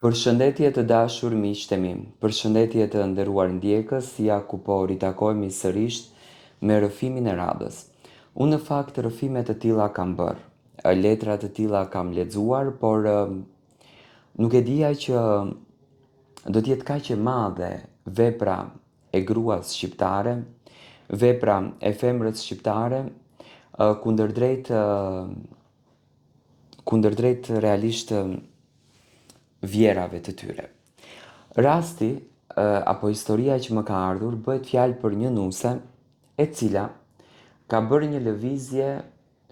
Përshëndetje të dashur miqtë e mi, përshëndetje të nderuar ndjekës, ja ku po ritakojmë sërish me rrëfimin e radhës. Unë në fakt rrëfime të tilla kam bërë, letra të tilla kam lexuar, por nuk e dija që do t'jetë kaq e madhe vepra e gruas shqiptare, vepra e femrës shqiptare, kundërdrejt realisht vjerave të tyre. Rasti apo historia që më ka ardhur bëhet fjalë për një nuse e cila ka bërë një lëvizje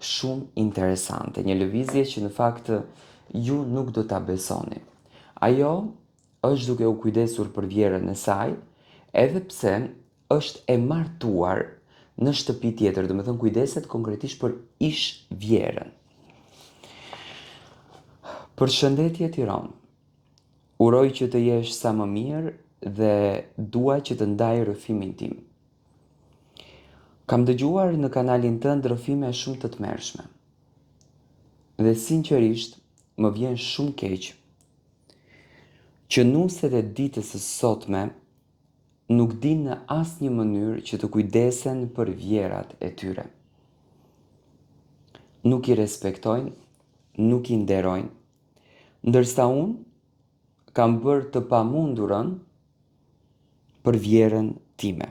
shumë interesante, një lëvizje që në fakt ju nuk do ta besoni. Ajo është duke u kujdesur për vjerën e saj, edhe pse është e martuar në shtëpi tjetër, do të thënë kujdeset konkretisht për ish vjerën. Përshëndetje Tiranë. Uroj që të jesh sa më mirë dhe dua që të ndaj rrëfimin tim. Kam dëgjuar në kanalin tënd rrëfime shumë të tmerrshme. Dhe sinqerisht më vjen shumë keq që nuset e ditës së sotme nuk dinë në asnjë mënyrë që të kujdesen për vjerat e tyre. Nuk i respektojnë, nuk i nderojnë, ndërsa unë kam bërë të pamundurën për vjerën time.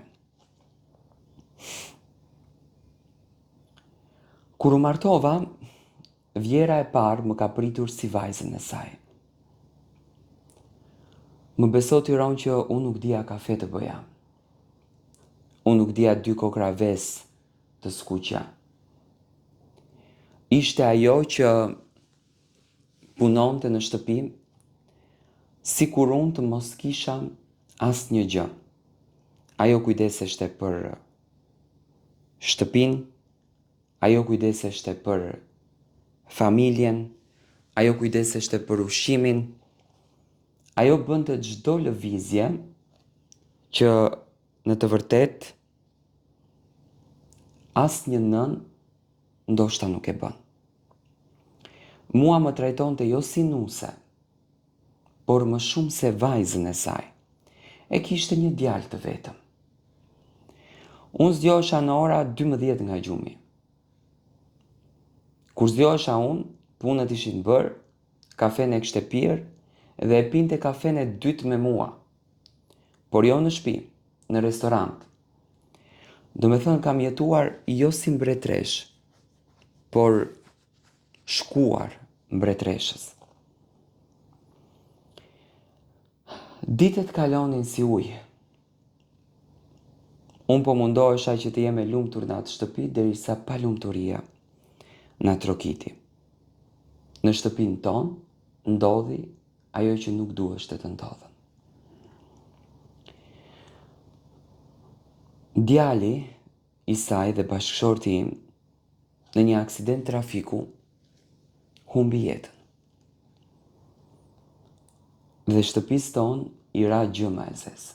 Kur u martova, vjera e parë më ka pritur si vajzën e saj. Më beso Tiranë që unë nuk dija kafe të bëja. Unë nuk dija 2 kokra ves të skuqja. Ishte ajo që punonte në shtëpi, si kur unë të mos kisha asë një gjë. Ajo kujdeseshte për shtëpin, ajo kujdeseshte për familjen, ajo kujdeseshte për ushqimin, ajo bënte çdo lëvizje që në të vërtet asë një nën ndoshta nuk e bën. Mua më trajtonte jo si nuse, por më shumë se vajzën e saj. E kishte një djalë të vetëm. Unë zgjohesha në ora 12 nga gjumi. Kur zgjohesha unë, punët ishin bërë, kafen e kishte pirë dhe e pinte kafen e dytë me mua. Por jo në shtëpi, në restorant. Do me thënë kam jetuar jo si mbretresh, por shkuar mbretreshës. Ditët kalonin si ujë. Unë po mundohesha që të jem e lumtur në atë shtëpi derisa pa lumturia na trokiti. Në shtëpinë tonë ndodhi ajo që nuk duheshte të ndodhë. Djali i saj dhe bashkëshorti im në një aksident trafiku humbi jetën. Dhe shtëpisë tonë i ra gjëma e zezë.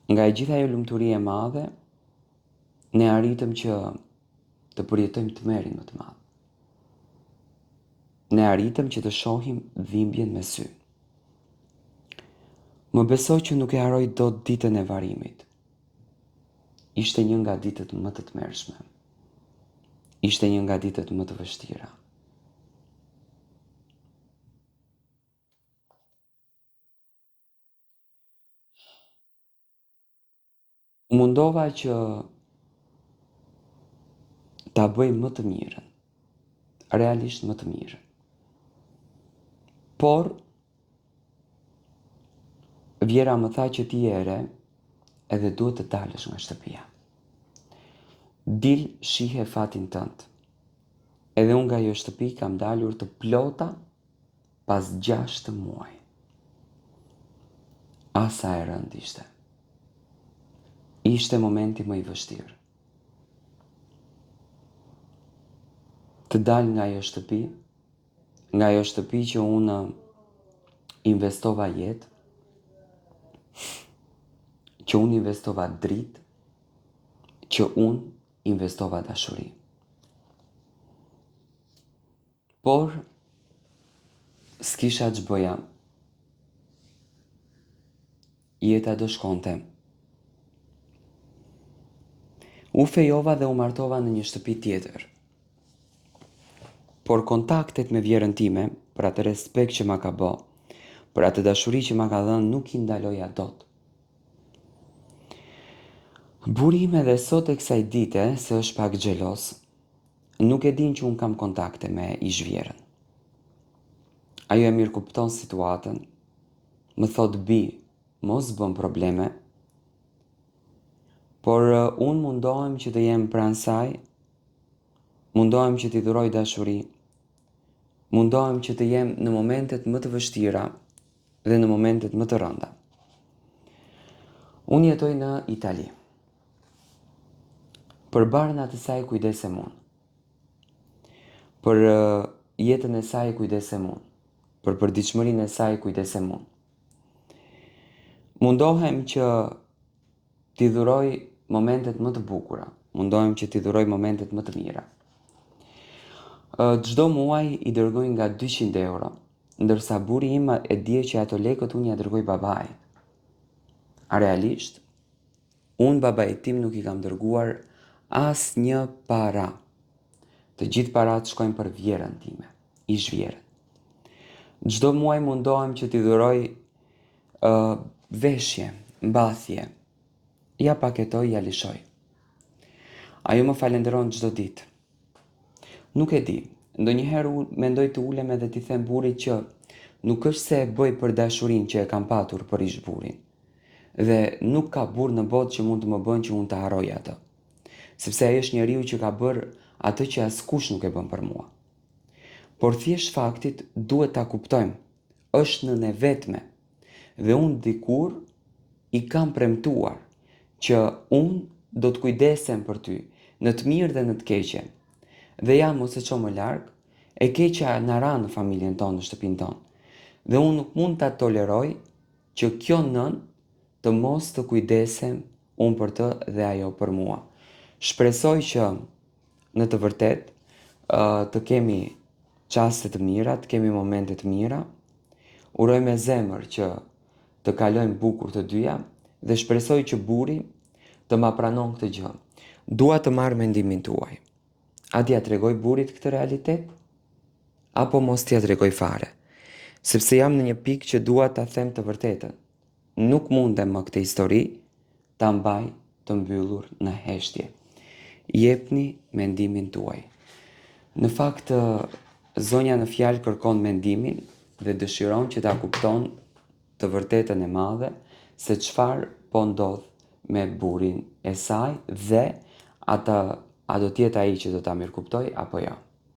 Nga e gjitha ajo lumturi e madhe, ne arritëm që të përjetojmë tmerrin më të madh. Ne arritëm që të shohim dhimbjen me sy. Më besoj që nuk e haroj dot ditën e varimit. Ishte një nga ditët më të tmerrshme. Ishte një nga ditët më të vështira. Mundova që ta bëj më të mirën, realisht më të mirën. Por, vjera më tha që ti je e re, edhe duhet të dalësh nga shtëpia. Dil shihe fatin tënd. Edhe unë nga jo shtëpi kam dalur të plota pas 6 muaj. Asa e rënd ishte. Ishte momenti më i vështirë. Të dal nga jo shtëpi që unë investova jetë, që unë investova dritë, që unë investova dashuri. Por, s'kisha që bëja, jeta do shkonte. U fejova dhe u martova në një shtëpi tjetër. Por kontaktet me vjerën time, për atë respekt që ma ka bë, për atë dashuri që ma ka dhënë, nuk i ndaloja dot. Buri im edhe sot e kësaj dite, se është pak xhelos, nuk e din që unë kam kontakte me ish-vjerën. Ajo e mirë kupton situatën, më thot bi, mos bën probleme, por unë mundohem që të jem pranë saj, mundohem që t'i dhuroj dashuri, mundohem që të jem në momentet më të vështira dhe në momentet më të rënda. Unë jetoj në Itali. Për barën atë saj kujdesem unë. Për jetën e saj kujdesem unë. Për përditshmërinë e saj kujdesem unë. Mundohem që t'i dhuroj momentet më të bukura. Mundohem që t'i dhuroj momentet më të mira. Çdo muaj i dërgoj nga 200 euro, ndërsa buri im e dje që ato lekët unë ja dërgoj babait. A realisht, unë babait tim nuk i kam dërguar asnjë para. Të gjithë parat shkojnë për vjerën time, ish-vjerën. Çdo muaj mundohem që t'i dhuroj veshje, mbathje. Ja paketoj, ja lishoj. Ajo më falenderon çdo ditë. Nuk e di, ndonjëherë mendoj të ulem edhe t'i them burit që nuk është se e bëj për dashurinë që e kam patur për ish-burin. Dhe nuk ka burr në botë që mund të më bën që unë të harroj atë. Sepse ai është njeriu që ka bërë atë që askush nuk e bën për mua. Por thjesht faktit duhet ta kuptojmë, është në ne vetme. Dhe unë dikur i kam premtuar që unë do të kujdesem për ty, në të mirë dhe në të keqen. Dhe ja mos e ço më larg, e keqja na ra në familjen tonë, në shtëpinë tonë. Dhe unë nuk mund ta toleroj që kjo nën të mos të kujdesem unë për të dhe ajo për mua. Shpresoj që në të vërtet të kemi çaste të mira, të kemi momente të mira. Uroj me zemër që të kalojmë bukur të dyja dhe shpresoj që buri të ma pranon këtë gjë. Dua të marr mendimin tuaj. A t'ja tregoj burit këtë realitet? Apo mos t'ja tregoj fare? Sepse jam në një pikë që dua ta them të vërtetën. Nuk mundem më këtë histori ta mbaj të mbyllur në heshtje. Jepni mendimin tuaj. Në fakt, zonja në fjalë kërkon mendimin dhe dëshiron që ta kupton të vërtetën e madhe se çfarë po ndodh me burin e saj dhe a do t'jetë ai që do ta mirëkuptoj apo jo.